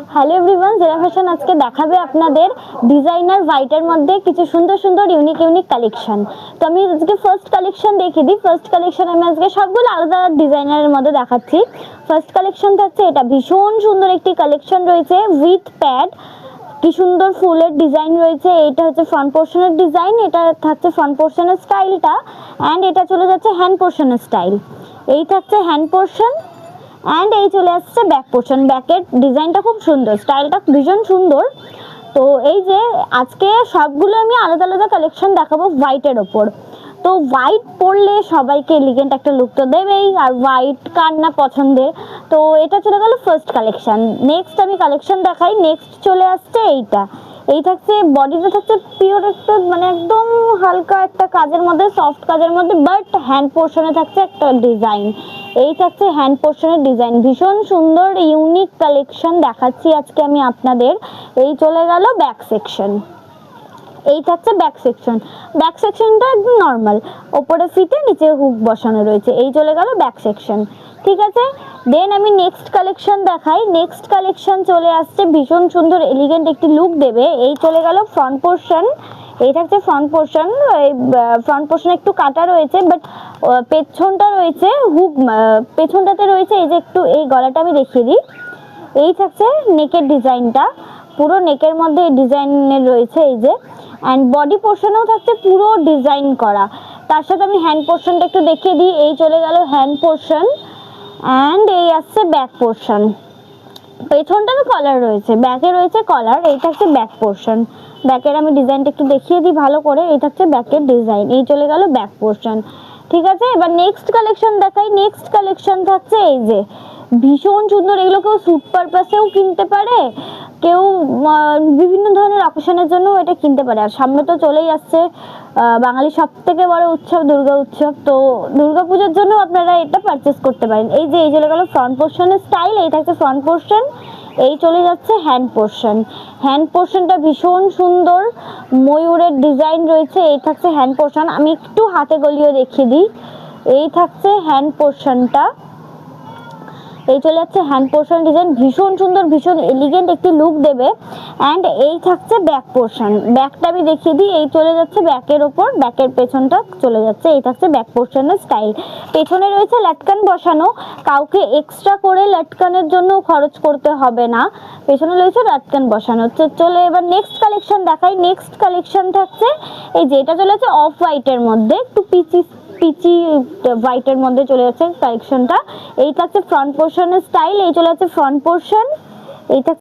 Hello everyone, জেরা fashion আজকে দেখাবে আপনাদের ডিজাইনার হোয়াইটের মধ্যে কিছু সুন্দর সুন্দর ইউনিক কালেকশন। তো আমি আজকে ফার্স্ট কালেকশন দেখিয়ে দিই। ফার্স্ট কালেকশন আমি আজকে সবগুলো আলাদা ডিজাইনারের মধ্যে দেখাচ্ছি। ফার্স্ট কালেকশন থাকছে এটা, ভীষণ সুন্দর একটি কালেকশন রয়েছে উইথ প্যাড। কি সুন্দর ফুলের ডিজাইন রয়েছে। এটা হচ্ছে ফ্রন্ট পোর্শনের ডিজাইন, এটা থাকছে ফ্রন্ট পোর্শনের স্টাইলটা, অ্যান্ড এটা চলে যাচ্ছে হ্যান্ড পোর্শনের স্টাইল। এই থাকছে হ্যান্ড পোর্শন অ্যান্ড এই চলে আসছে ব্যাক পোর্শন। ব্যাকের ডিজাইনটা খুব সুন্দর, স্টাইলটা ভীষণ সুন্দর। তো এই যে আজকে সবগুলো আমি আলাদা আলাদা কালেকশন দেখাবো হোয়াইটের ওপর। তো হোয়াইট পরলে সবাইকে এলিগেন্ট একটা লুক তো দেবেই, আর হোয়াইট কার না পছন্দের। তো এটা চলে গেল ফার্স্ট কালেকশন। নেক্সট আমি কালেকশন দেখাই। নেক্সট চলে আসছে এইটা। এই থাকছে বডিটা থাকছে পিওর একটা মানে একদম হালকা একটা কাজের মধ্যে, সফট কাজের মধ্যে, বাট হ্যান্ড পোর্শনে থাকছে একটা ডিজাইন। এই থাকছে হ্যান্ড পোর্শনের ডিজাইন, ভীষণ সুন্দর ইউনিক কালেকশন দেখাচ্ছি আজকে আমি আপনাদের। এই চলে গেল ব্যাক সেকশন। এই থাকছে ব্যাক সেকশন। ব্যাক সেকশনটা একদম নর্মাল, ওপরে ফিতে নিচে হুক বসানো রয়েছে। এই চলে গেল ব্যাক সেকশন, ঠিক আছে। দেন আমি নেক্সট কালেকশন দেখাই। নেক্সট কালেকশন চলে আসছে ভীষণ সুন্দর এলিগেন্ট একটি লুক দেবে। এই চলে গেল ফ্রন্ট পোর্শন। এই থাকছে ফ্রন্ট পোর্শন। এই ফ্রন্ট পোর্শন একটু কাটা রয়েছে, বাট পেছনটা রয়েছে হুক, পেছনটাতে রয়েছে এই যে একটু এই গলাটা আমি দেখিয়ে দিই। এই থাকছে নেকের ডিজাইনটা, পুরো নেকের মধ্যে এই ডিজাইনের রয়েছে এই যে, অ্যান্ড বডি পোর্শনেও থাকছে পুরো ডিজাইন করা। তার সাথে আমি হ্যান্ড পোর্শনটা একটু দেখিয়ে দিই। এই চলে গেল হ্যান্ড পোর্শন অ্যান্ড এই আসছে ব্যাক পোর্শন। পেছনটা তো কলার রয়েছে, ব্যাকে রয়েছে কলার। এই থাকছে ব্যাক পোর্শন। ব্যাকের আমি ডিজাইনটা একটু দেখিয়ে দিই ভালো করে। এই থাকছে ব্যাকের ডিজাইন। এই চলে গেল ব্যাক পোর্শন, ঠিক আছে। এবার নেক্সট কালেকশন দেখাই। নেক্সট কালেকশন থাকছে এই যে, ভীষণ সুন্দর। এগুলো কেউ স্যুট পারপাসেও কিনতে পারে, কেউ বিভিন্ন ধরনের অকেশনের জন্য এটা কিনতে পারে। আর সামনে তো চলেই আসছে বাঙালির সব থেকে বড় উৎসব দুর্গা উৎসব। তো দুর্গা পুজোর জন্য আপনারা এটা পারচেস করতে পারেন। এই যে এই চলে গেল ফ্রন্ট পোর্শনের স্টাইল। এই থাকছে ফ্রন্ট পোর্শন। এই চলে যাচ্ছে হ্যান্ড পোর্শন। হ্যান্ড পোর্শনটা ভীষণ সুন্দর, ময়ূরের ডিজাইন রয়েছে। এই থাকছে হ্যান্ড পোর্শন। আমি একটু হাতে গলিয়ে দেখিয়ে দিই। এই থাকছে হ্যান্ড পোর্শনটা। এই চলে যাচ্ছে হ্যান্ড পোর্শন ডিজাইন, ভীষণ সুন্দর, ভীষণ এলিগেন্ট একটি লুক দেবে। অ্যান্ড এই থাকছে ব্যাক পোর্শন। ব্যাকটা আমি দেখিয়ে দিই। এই চলে যাচ্ছে ব্যাকের ওপর, ব্যাকের পেছনটা চলে যাচ্ছে। এই থাকছে ব্যাক পোর্শনের স্টাইল। পেছনে রয়েছে লাটকান বসানো, কাউকে এক্সট্রা করে লাটকানের জন্য খরচ করতে হবে না, পেছনে রয়েছে লাটকান বসানো। চলে এবার নেক্সট কালেকশন দেখাই। নেক্সট কালেকশন থাকছে এই যে, এটা চলে যাচ্ছে অফ হোয়াইটের মধ্যে, একটু পিচি হোয়াইটের মধ্যে চলে যাচ্ছে কালেকশনটা। এই থাকছে ফ্রন্ট পোর্শনের স্টাইল। এই চলে যাচ্ছে ফ্রন্ট পোর্শন। এই থাকছে